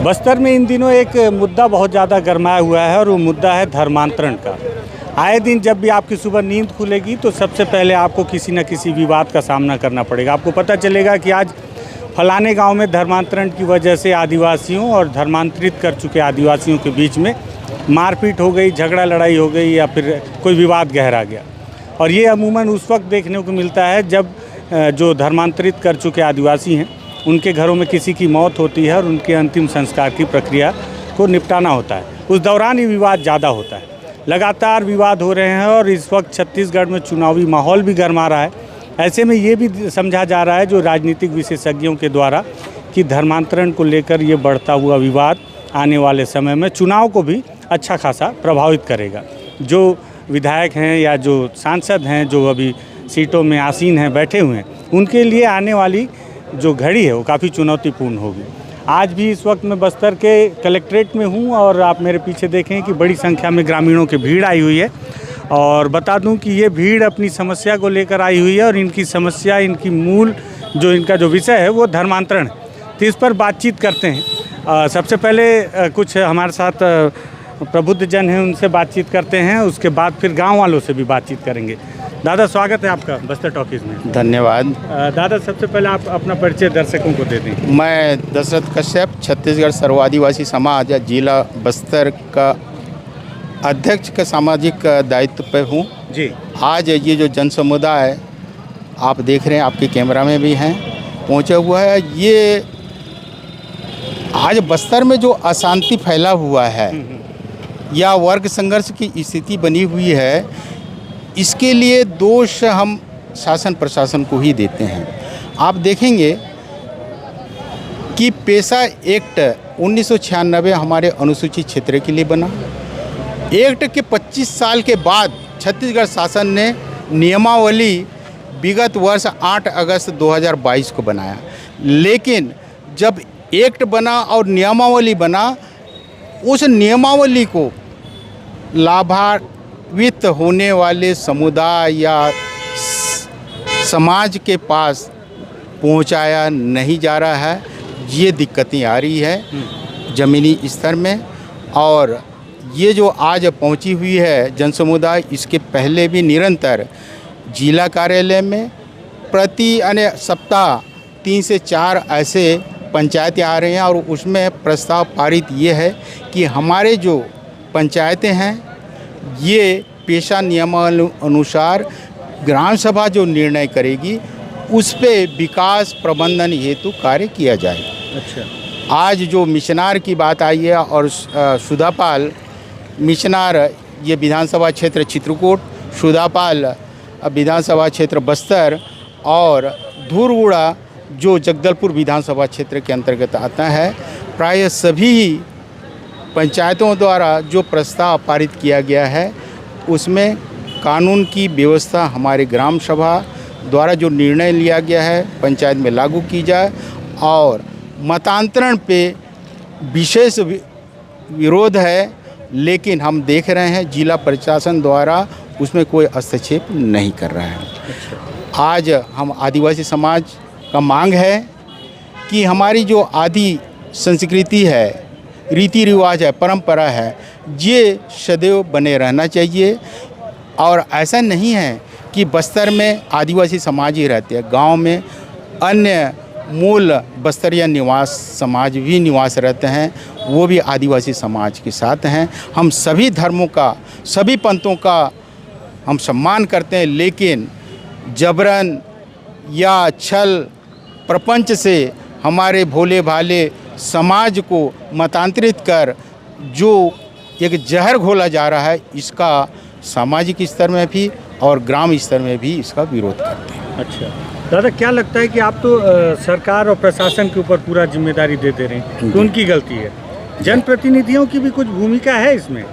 बस्तर में इन दिनों एक मुद्दा बहुत ज़्यादा गरमाया हुआ है और वो मुद्दा है धर्मांतरण का। आए दिन जब भी आपकी सुबह नींद खुलेगी तो सबसे पहले आपको किसी न किसी विवाद का सामना करना पड़ेगा। आपको पता चलेगा कि आज फलाने गांव में धर्मांतरण की वजह से आदिवासियों और धर्मांतरित कर चुके आदिवासियों के बीच में मारपीट हो गई, झगड़ा लड़ाई हो गई या फिर कोई विवाद गहरा गया। और ये अमूमन उस वक्त देखने को मिलता है जब जो धर्मांतरित कर चुके आदिवासी हैं उनके घरों में किसी की मौत होती है और उनके अंतिम संस्कार की प्रक्रिया को निपटाना होता है। उस दौरान ये विवाद ज़्यादा होता है। लगातार विवाद हो रहे हैं और इस वक्त छत्तीसगढ़ में चुनावी माहौल भी गरमा रहा है। ऐसे में ये भी समझा जा रहा है जो राजनीतिक विशेषज्ञों के द्वारा कि धर्मांतरण को लेकर ये बढ़ता हुआ विवाद आने वाले समय में चुनाव को भी अच्छा खासा प्रभावित करेगा। जो विधायक हैं या जो सांसद हैं जो अभी सीटों में आसीन हैं, बैठे हुए हैं, उनके लिए आने वाली जो घड़ी है वो काफ़ी चुनौतीपूर्ण होगी। आज भी इस वक्त मैं बस्तर के कलेक्ट्रेट में हूँ और आप मेरे पीछे देखें कि बड़ी संख्या में ग्रामीणों की भीड़ आई हुई है। और बता दूं कि ये भीड़ अपनी समस्या को लेकर आई हुई है और इनकी समस्या, इनकी मूल जो इनका जो विषय है वो धर्मांतरण है। तो इस पर बातचीत करते हैं। सबसे पहले कुछ हमारे साथ प्रबुद्ध जन हैं, उनसे बातचीत करते हैं, उसके बाद फिर गाँव वालों से भी बातचीत करेंगे। दादा, स्वागत है आपका बस्तर टॉकीज़ में। धन्यवाद। दादा, सबसे पहले आप अपना परिचय दर्शकों को दे दें। मैं दशरथ कश्यप, छत्तीसगढ़ सर्व आदिवासी समाज जिला बस्तर का अध्यक्ष का सामाजिक दायित्व पे हूँ जी। आज ये जो जन समुदाय आप देख रहे हैं, आपके कैमरा में भी हैं, पहुँचा हुआ है। ये आज बस्तर में जो अशांति फैला हुआ है या वर्ग संघर्ष की स्थिति बनी हुई है, इसके लिए दोष हम शासन प्रशासन को ही देते हैं। आप देखेंगे कि पेशा एक्ट 1996 हमारे अनुसूचित क्षेत्र के लिए बना। एक्ट के 25 साल के बाद छत्तीसगढ़ शासन ने नियमावली विगत वर्ष 8 अगस्त 2022 को बनाया। लेकिन जब एक्ट बना और नियमावली बना, उस नियमावली को लाभान्वित होने वाले समुदाय या समाज के पास पहुंचाया नहीं जा रहा है। ये दिक्कतें आ रही है ज़मीनी स्तर में। और ये जो आज पहुंची हुई है जन समुदाय, इसके पहले भी निरंतर जिला कार्यालय में प्रति सप्ताह 3 से 4 ऐसे पंचायतें आ रही हैं और उसमें प्रस्ताव पारित ये है कि हमारे जो पंचायतें हैं ये पेशा नियमानुसार ग्राम सभा जो निर्णय करेगी उस पे विकास प्रबंधन हेतु कार्य किया जाए। अच्छा। आज जो मिशनार की बात आई है और सुधापाल मिशनार, ये विधानसभा क्षेत्र चित्रकूट, सुधापाल विधानसभा क्षेत्र बस्तर और धूरगुड़ा जो जगदलपुर विधानसभा क्षेत्र के अंतर्गत आता है, प्राय सभी पंचायतों द्वारा जो प्रस्ताव पारित किया गया है उसमें कानून की व्यवस्था हमारे ग्राम सभा द्वारा जो निर्णय लिया गया है पंचायत में लागू की जाए। और मतांतरण पे विशेष विरोध है, लेकिन हम देख रहे हैं जिला प्रशासन द्वारा उसमें कोई हस्तक्षेप नहीं कर रहा है। आज हम आदिवासी समाज का मांग है कि हमारी जो आदि संस्कृति है, रीति रिवाज है, परंपरा है, ये सदैव बने रहना चाहिए। और ऐसा नहीं है कि बस्तर में आदिवासी समाज ही रहते हैं, गांव में अन्य मूल बस्तरिया निवास समाज भी निवास रहते हैं, वो भी आदिवासी समाज के साथ हैं। हम सभी धर्मों का, सभी पंथों का हम सम्मान करते हैं, लेकिन जबरन या छल प्रपंच से हमारे भोले भाले समाज को मतांतरित कर जो एक जहर घोला जा रहा है, इसका सामाजिक स्तर में भी और ग्राम स्तर में भी इसका विरोध करते हैं। अच्छा दादा, क्या लगता है कि आप तो सरकार और प्रशासन के ऊपर पूरा जिम्मेदारी दे रहे हैं कि उनकी गलती है, जनप्रतिनिधियों की भी कुछ भूमिका है इसमें?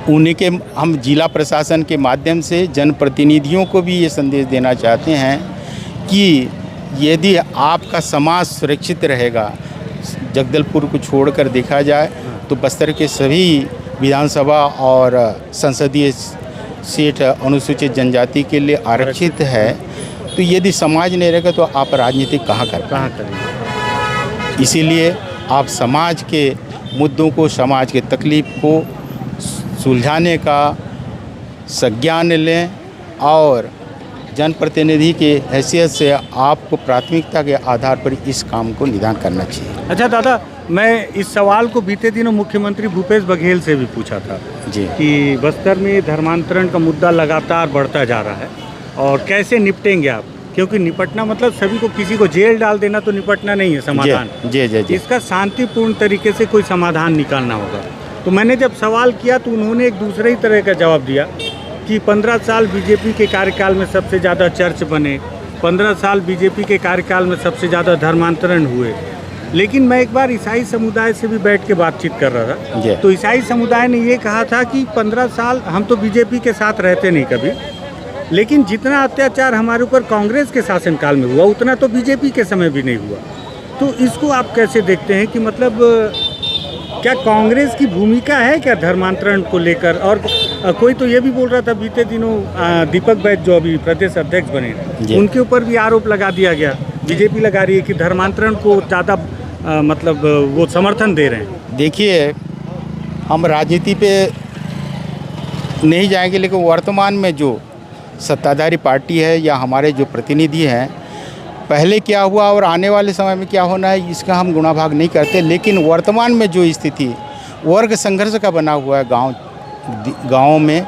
उन्हीं के हम जिला प्रशासन के माध्यम से जनप्रतिनिधियों को भी ये संदेश देना चाहते हैं कि यदि आपका समाज सुरक्षित रहेगा, जगदलपुर को छोड़कर देखा जाए तो बस्तर के सभी विधानसभा और संसदीय सीट अनुसूचित जनजाति के लिए आरक्षित है। तो यदि समाज नहीं रहेगा तो आप राजनीति कहाँ करेंगे? इसीलिए आप समाज के मुद्दों को, समाज के तकलीफ को सुलझाने का संज्ञान लें और जनप्रतिनिधि के हैसियत से आपको प्राथमिकता के आधार पर इस काम को निदान करना चाहिए। अच्छा दादा, मैं इस सवाल को बीते दिनों मुख्यमंत्री भूपेश बघेल से भी पूछा था जी कि बस्तर में धर्मांतरण का मुद्दा लगातार बढ़ता जा रहा है और कैसे निपटेंगे आप, क्योंकि निपटना मतलब सभी को, किसी को जेल डाल देना तो निपटना नहीं है समाधान। जी जी जी। इसका शांतिपूर्ण तरीके से कोई समाधान निकालना होगा। तो मैंने जब सवाल किया तो उन्होंने एक दूसरे ही तरह का जवाब दिया कि 15 साल बीजेपी के कार्यकाल में सबसे ज़्यादा चर्च बने, 15 साल बीजेपी के कार्यकाल में सबसे ज़्यादा धर्मांतरण हुए। लेकिन मैं एक बार ईसाई समुदाय से भी बैठ के बातचीत कर रहा था, तो ईसाई समुदाय ने ये कहा था कि 15 साल हम तो बीजेपी के साथ रहते नहीं कभी, लेकिन जितना अत्याचार हमारे ऊपर कांग्रेस के शासनकाल में हुआ उतना तो बीजेपी के समय भी नहीं हुआ। तो इसको आप कैसे देखते हैं कि मतलब क्या कांग्रेस की भूमिका है क्या धर्मांतरण को लेकर? और कोई तो ये भी बोल रहा था बीते दिनों, दीपक बैद जो अभी प्रदेश अध्यक्ष बने, उनके ऊपर भी आरोप लगा दिया गया, बीजेपी लगा रही है कि धर्मांतरण को ज़्यादा मतलब वो समर्थन दे रहे हैं। देखिए, हम राजनीति पे नहीं जाएंगे, लेकिन वर्तमान में जो सत्ताधारी पार्टी है या हमारे जो प्रतिनिधि हैं, पहले क्या हुआ और आने वाले समय में क्या होना है इसका हम गुणाभाग नहीं करते, लेकिन वर्तमान में जो स्थिति वर्ग संघर्ष का बना हुआ है गाँव में,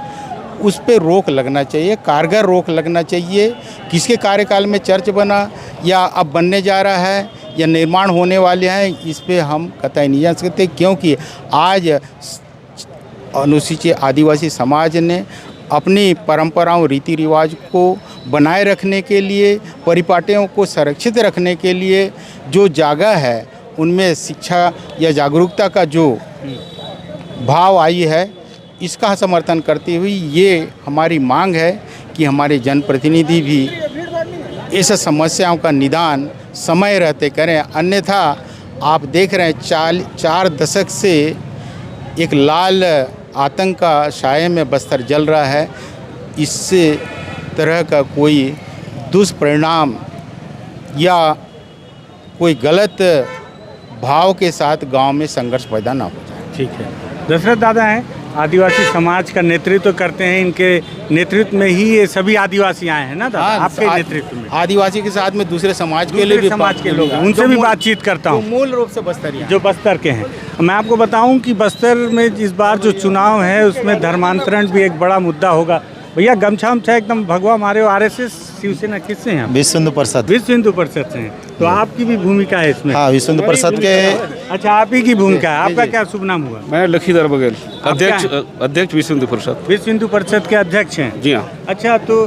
उस पर रोक लगना चाहिए, कारगर रोक लगना चाहिए। किसके कार्यकाल में चर्च बना या अब बनने जा रहा है या निर्माण होने वाले हैं, इस पे हम कतई नहीं जा सकते, क्योंकि आज अनुसूचित आदिवासी समाज ने अपनी परंपराओं, रीति रिवाज को बनाए रखने के लिए, परिपाटियों को संरक्षित रखने के लिए जो जागा है, उनमें शिक्षा या जागरूकता का जो भाव आई है, इसका समर्थन करते हुए ये हमारी मांग है कि हमारे जनप्रतिनिधि भी इस समस्याओं का निदान समय रहते करें। अन्यथा आप देख रहे हैं 4 दशक से एक लाल आतंक का साये में बस्तर जल रहा है। इससे तरह का कोई दुष्परिणाम या कोई गलत भाव के साथ गांव में संघर्ष पैदा ना हो जाए। ठीक है। दशरथ दादा हैं, आदिवासी समाज का नेतृत्व करते हैं, इनके नेतृत्व में ही ये सभी आदिवासी आए हैं ना दादा? आपके नेतृत्व में आदिवासी के साथ में दूसरे समाज के लिए भी, समाज के लोग, उनसे भी बातचीत करता हूँ, मूल रूप से बस्तरिया जो बस्तर के हैं। मैं आपको बताऊं कि बस्तर में इस बार जो चुनाव है उसमें धर्मांतरण भी एक बड़ा मुद्दा होगा। भैया गमछा उमछा एकदम भगवा मारे हो, आरएसएस शिवसेना किससे हैं? विश्व हिंदू परिषद। विश्व हिंदू परिषद से हैं, तो आपकी भी भूमिका है इसमें? हाँ, विश्व हिंदू परिषद के। अच्छा, आप ही की भूमिका है। आपका क्या शुभ नाम हुआ? मैं लखीधर बघेल, अध्यक्ष विश्व हिंदू परिषद। विश्व हिंदू परिषद के अध्यक्ष हैं? जी हाँ। अच्छा, तो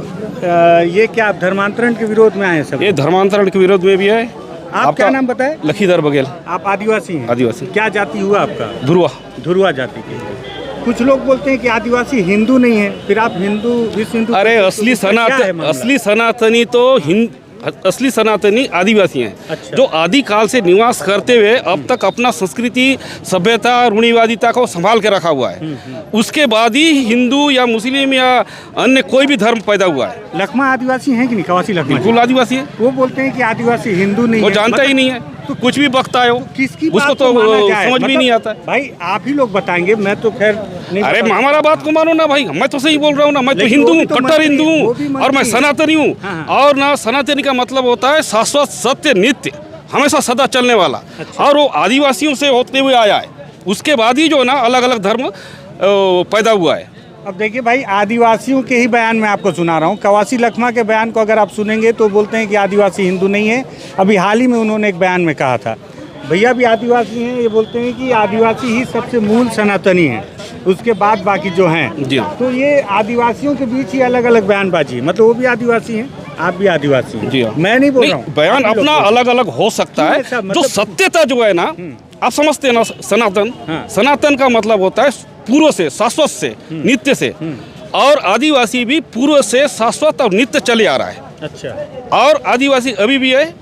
ये क्या आप धर्मांतरण के विरोध में आए हैं सब? ये धर्मांतरण के विरोध में भी है। आप क्या नाम बताए? लखीधर बघेल। आप आदिवासी हैं? आदिवासी। क्या जाति हुआ आपका? धुरवा। धुरवा जाति के। कुछ लोग बोलते हैं कि आदिवासी हिंदू नहीं है, फिर आप हिंदू, विश्व हिंदू? अरे असली सनातनी तो असली सनातनी आदिवासी हैं। अच्छा। जो आदिकाल से निवास करते हुए अब तक अपना संस्कृति, सभ्यता, रूढ़िवादिता को संभाल के रखा हुआ है। उसके बाद ही हिंदू या मुस्लिम या अन्य कोई भी धर्म पैदा हुआ है। लखमा आदिवासी हैं कि नहीं? कवासी लखमा बिल्कुल आदिवासी है। वो बोलते हैं कि आदिवासी हिंदू नहीं वो है, जानता ही नहीं है, तो कुछ भी बकता है वो, किसकी उसको बात तो को माना जाए? समझ भी नहीं आता है। भाई आप ही लोग बताएंगे, मैं तो खैर नहीं। अरे हमारा बात को मानो ना भाई, मैं तो सही बोल रहा हूँ ना। मैं तो लेकिन हिंदू वो हूँ, भी तो कट्टर हिंदू वो भी हूँ, मंत्री और मैं हैं। सनातनी हूँ। हाँ। और ना सनातनी का मतलब होता है शाश्वत, सत्य, नित्य, हमेशा सदा चलने वाला। अच्छा। और वो आदिवासियों से होते हुए आया है, उसके बाद ही जो ना अलग अलग धर्म पैदा हुआ है। अब देखिए भाई, आदिवासियों के ही बयान में आपको सुना रहा हूँ। कवासी लखमा के बयान को अगर आप सुनेंगे तो बोलते हैं कि आदिवासी हिंदू नहीं है। अभी हाल ही में उन्होंने एक बयान में कहा था, भैया भी आदिवासी हैं, ये बोलते हैं कि आदिवासी ही सबसे मूल सनातनी है, उसके बाद बाकी जो हैं। जी हाँ। तो ये आदिवासियों के बीच ही अलग अलग बयानबाजी, मतलब वो भी आदिवासी हैं, आप भी आदिवासी हैं। जी हाँ। मैं नहीं बोल रहा हूँ, बयान आप ही अपना लोग अलग अलग हो सकता है। ऐसा मतलब- जो सत्यता जो है ना, आप समझते हैं ना, सनातन। हाँ। सनातन का मतलब होता है पूर्व से, शाश्वत से, नित्य से। और आदिवासी भी पूर्व से शाश्वत और नित्य चले आ रहा है। अच्छा। और आदिवासी अभी भी है,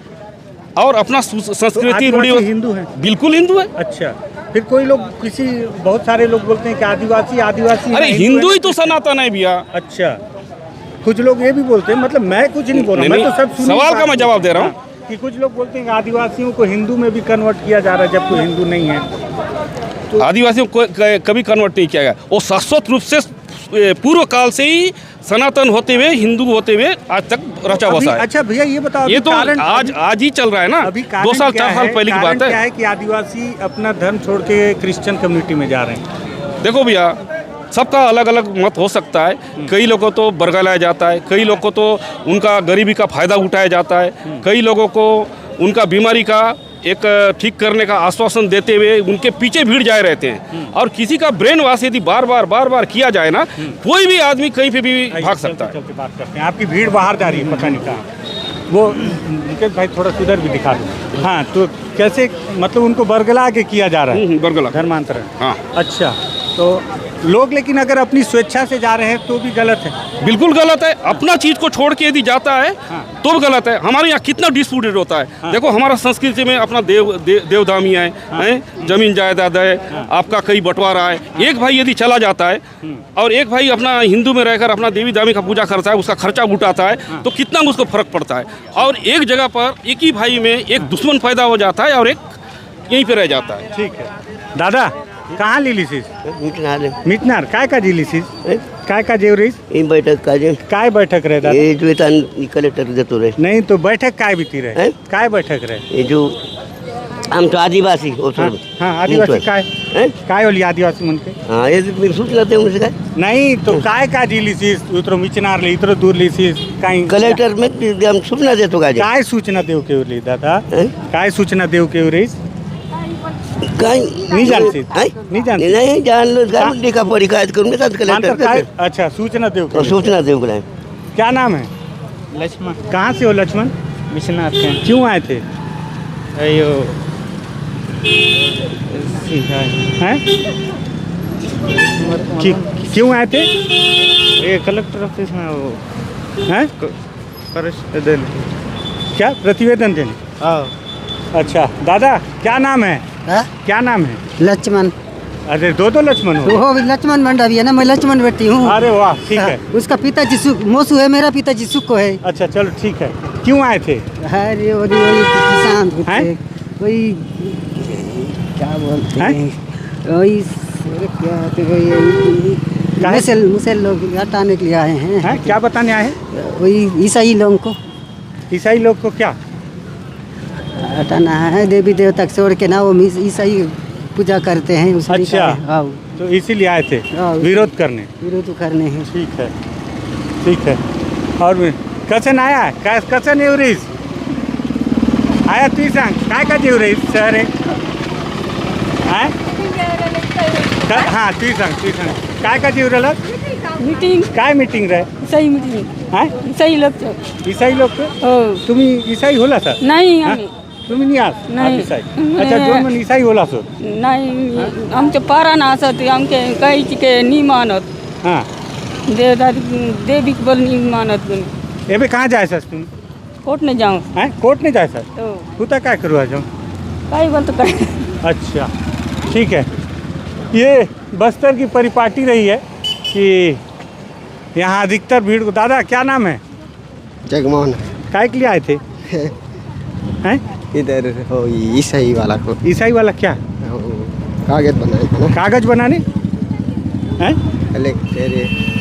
और अपना संस्कृति, रूढ़ी। हिंदू हैं? बिल्कुल हिंदू है। अच्छा, फिर कोई लोग, बहुत सारे लोग बोलते हैं कि आदिवासी अरे हिंदू ही तो सनातन है भैया। अच्छा, कुछ लोग ये भी बोलते हैं, मतलब मैं कुछ नहीं बोल रहा, मैं तो सब सुनी सवाल बात का मैं जवाब दे रहा हूँ। कि कुछ लोग बोलते हैं कि आदिवासियों को हिंदू में भी कन्वर्ट किया जा रहा है जब कोई हिंदू नहीं है। आदिवासियों को कभी कन्वर्ट नहीं किया गया, वो शाश्वत रूप से पूर्व काल से ही सनातन होते हुए, हिंदू होते हुए आज तक रचा बसा है। अच्छा भैया ये बताओ, ये तो आज ही चल रहा है ना, अभी 2 साल 4 साल पहले की बात क्या है। है कि आदिवासी अपना धर्म छोड़ के क्रिश्चियन कम्युनिटी में जा रहे हैं? देखो भैया, सबका अलग अलग मत हो सकता है। कई लोगों को तो बरगलाया जाता है, कई लोगों को तो उनका गरीबी का फायदा उठाया जाता है, कई लोगों को उनका बीमारी का एक ठीक करने का आश्वासन देते हुए उनके पीछे भीड़ जाए रहते हैं। और किसी का ब्रेन वॉश यदि बार बार किया जाए ना, कोई भी आदमी कहीं पे भी भाग सकता है। चलते बात करते हैं। आपकी भीड़ बाहर जा रही है, पता नहीं कहाँ। वो मुकेश भाई थोड़ा सुधर भी दिखा दो। हाँ, तो कैसे मतलब उनको बरगला के किया जा रहा है? बरगला धर्मांतरण। हाँ। अच्छा, तो लोग लेकिन अगर अपनी स्वेच्छा से जा रहे हैं तो भी गलत है? बिल्कुल गलत है। अपना चीज को छोड़ के यदि जाता है हाँ। तो भी गलत है। हमारे यहाँ कितना डिस्प्यूटेड होता है। हाँ। देखो, हमारा संस्कृति में अपना देवदामी है, हैं? जमीन जायदाद है, आपका कई बंटवारा है। एक भाई यदि चला जाता है और एक भाई अपना हिंदू में रहकर अपना देवी दामी का पूजा करता है, उसका खर्चा उठाता है, तो कितना उसको फर्क पड़ता है। और एक जगह पर एक ही भाई में एक दुश्मन पैदा हो जाता है और एक यहीं पे रह जाता है। ठीक है दादा, कहाँ लिलीसीस? मिटनार मिटनार काय का जिलीसीस? काय का जेवरीस? बैठक का जे काय बैठक रहे दादा? ये जो कलेक्टर देतो रहे नहीं तो बैठक काय बीती रहे? हैं? काय बैठक रहे? ये जो हम तो आदिवासी हो हाँ, हाँ आदिवासी काय हैं? काय होली आदिवासी मन के? हाँ ये तो सूचना दे उनसे का नहीं तो काय का जिलीसीस? उतरो मिचनार ले, इतरो दूर लीसीस काही कलेक्टर में हम सूचना देतो का जे काय सूचना देव के उरली दादा? हैं? काय सूचना देव के उरलीस? कहीं नहीं जानती? हैं? नहीं जानती? नहीं जान लो गांव देखा पड़ी कायद करूँ मैं अंतर कलेक्टर काय? का अच्छा, सूचना देव के तो उरली। सूचना दे को क्या नाम है? लक्ष्मण कहाँ से हो लक्ष्मण? विश्वनाथ के क्यों आए थे? अयो हैं? क्यों आए थे? ये कलेक्टर ऑफिस में वो हैं? प्रतिवेदन क्या प्रतिवेदन देने? हाँ अच्छा दादा, क्या नाम है? हाँ? क्या नाम है? लक्ष्मण। अरे दो लक्ष्मण हो? वो लक्ष्मण मंडा भी है ना, मैं लक्ष्मण बेटी हूँ। अरे वाह, ठीक है। उसका पिताजी मोसू है, मेरा पिताजी सुक्को है। अच्छा चलो ठीक है। क्यों आए थे? अरे वही किसान हैं? थे, वही क्या बोलते हैं? हैं, वही क्या होते वही मुसल लोग हटाने के लिए आए हैं। हैं? क्या बताने आए हैं? वही ईसाई लोगों को ईसाई लोग को क्या? हटाना है, देवी देवता को छोड़ के ना, वो ईसाई पूजा करते हैं उसमें। अच्छा। हाँ, तो इसीलिए आए थे हाँ, विरोध करने? विरोध करने हैं। ठीक है, ठीक है। और कसन आया? कसन एवरेज आया? तू सांग काय का जेवरेज सर आहे? हाँ तू सांग काय का जेवरेला? मीटिंग काय मीटिंग रहे? सही मीटिंग हैं? सही लोग ईसाई लोग के? हो तुम्ही ईसाई होला सर? नाही हाँ? आम्ही तुम्ही नहीं आस? नहीं. ईसाई? नहीं. अच्छा, दोन मन ईसाई होला सर? नाही आमचे पारा ना असत आमचे काही के नहीं मानत हाँ। देवी बोल नहीं मानत ये भी कहाँ जाए सर तुम? कोर्ट ने जाऊँ हैं? कोर्ट नहीं जाए सर? तो तू तो क्या करूँ आज? काही बोलतो काय अच्छा ठीक है। ये बस्तर की परिपाटी रही है कि यहाँ अधिकतर भीड़ को। दादा क्या नाम है? जगमोहन काय के लिए आए थे? हैं? इधर हो ईसाई वाला को ईसाई वाला क्या? कागज बनाए कागज बनाने? हैं? कलेक्टर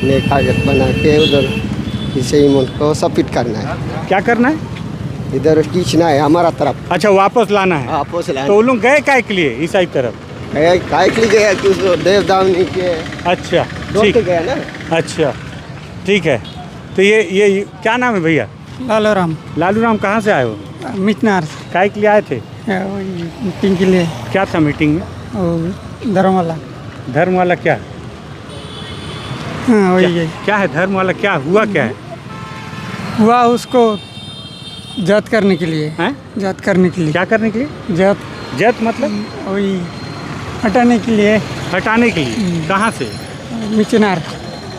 ने कागज बना के उधर ईसाई मन को सपिट करना है, क्या करना है? इधर खींचना है हमारा तरफ। अच्छा, वापस लाना है। आपस तो वो लोग गए काय के लिए ईसाई तरफ? काय के लिए गया कि उसको देवदावनी के अच्छा दौड़ ठीक। के गया ना। अच्छा ठीक है। तो ये क्या नाम है भैया? लालू राम। लालू राम, कहाँ से आए हो? मिटनार काय के लिए आए थे? वही मीटिंग के लिए, क्या था मीटिंग में? धर्म वाला। धर्म वाला क्या? हाँ वही क्या है धर्म वाला? क्या हुआ? क्या है? हुआ उसको जात करने के लिए। हैं? जात करने के लिए। क्या करने के लिए? जात जत मतलब? वही हटाने के लिए। हटाने के लिए? कहाँ से? मिचनार।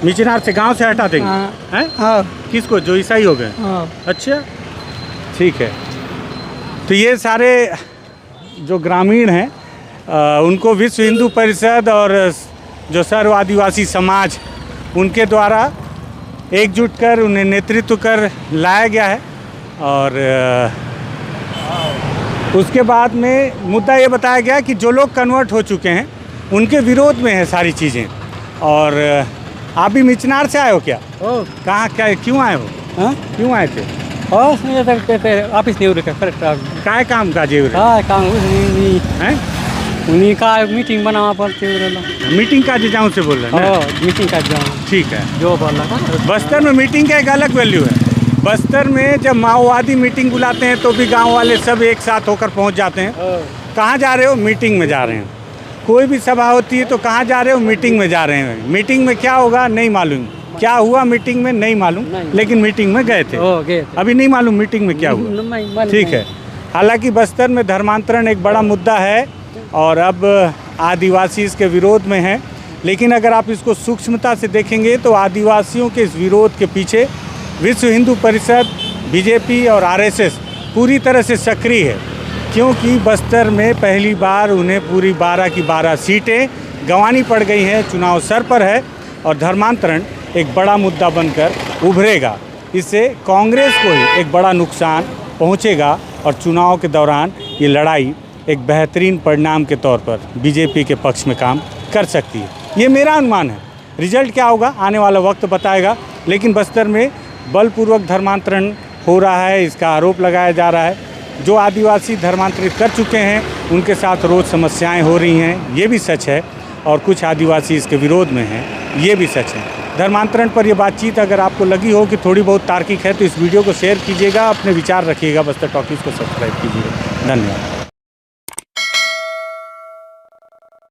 मिचनार से, गांव से हटा देंगे? हाँ। हैं? हाँ किसको? जो ईसाई हो गए? हाँ। अच्छा ठीक है। तो ये सारे जो ग्रामीण हैं उनको विश्व हिंदू परिषद और जो सर्व आदिवासी समाज उनके द्वारा एकजुट कर उन्हें नेतृत्व कर लाया गया है। और उसके बाद में मुद्दा ये बताया गया कि जो लोग कन्वर्ट हो चुके हैं उनके विरोध में है सारी चीज़ें। और आप भी मिचनार से आए हो क्या? कहाँ क्या क्यों आए हो? हाँ क्यों आए थे? ऑफिस नहीं हो रहा करेक्ट काय काम का जेवर हाँ काम है? उन्हीं का मीटिंग बनावा पड़ती मीटिंग का जाऊँ से बोल रहे हैं? मीटिंग का जाऊँ ठीक है। जो बोला बस्तर में मीटिंग का एक अलग वैल्यू है। बस्तर में जब माओवादी मीटिंग बुलाते हैं तो भी गांव वाले सब एक साथ होकर पहुंच जाते हैं। कहाँ जा रहे हो? मीटिंग में जा रहे हैं। कोई भी सभा होती है तो कहाँ जा रहे हो? मीटिंग में जा रहे हैं। मीटिंग में क्या होगा नहीं मालूम, क्या हुआ मीटिंग में नहीं मालूम, लेकिन मीटिंग में गए थे। अभी नहीं मालूम मीटिंग में क्या हुआ। ठीक है। हालांकि बस्तर में धर्मांतरण एक बड़ा मुद्दा है और अब आदिवासी इसके विरोध में हैं, लेकिन अगर आप इसको सूक्ष्मता से देखेंगे तो आदिवासियों के इस विरोध के पीछे विश्व हिंदू परिषद, बीजेपी और आरएसएस पूरी तरह से सक्रिय है, क्योंकि बस्तर में पहली बार उन्हें पूरी 12 की 12 सीटें गंवानी पड़ गई हैं। चुनाव सर पर है और धर्मांतरण एक बड़ा मुद्दा बनकर उभरेगा। इससे कांग्रेस को ही एक बड़ा नुकसान पहुंचेगा और चुनाव के दौरान ये लड़ाई एक बेहतरीन परिणाम के तौर पर बीजेपी के पक्ष में काम कर सकती है। ये मेरा अनुमान है। रिजल्ट क्या होगा आने वाला वक्त बताएगा, लेकिन बस्तर में बलपूर्वक धर्मांतरण हो रहा है, इसका आरोप लगाया जा रहा है। जो आदिवासी धर्मांतरित कर चुके हैं उनके साथ रोज़ समस्याएं हो रही हैं, ये भी सच है, और कुछ आदिवासी इसके विरोध में हैं, ये भी सच है। धर्मांतरण पर ये बातचीत अगर आपको लगी हो कि थोड़ी बहुत तार्किक है तो इस वीडियो को शेयर कीजिएगा, अपने विचार रखिएगा। बस्तर टॉकीज़ को सब्सक्राइब कीजिएगा। धन्यवाद।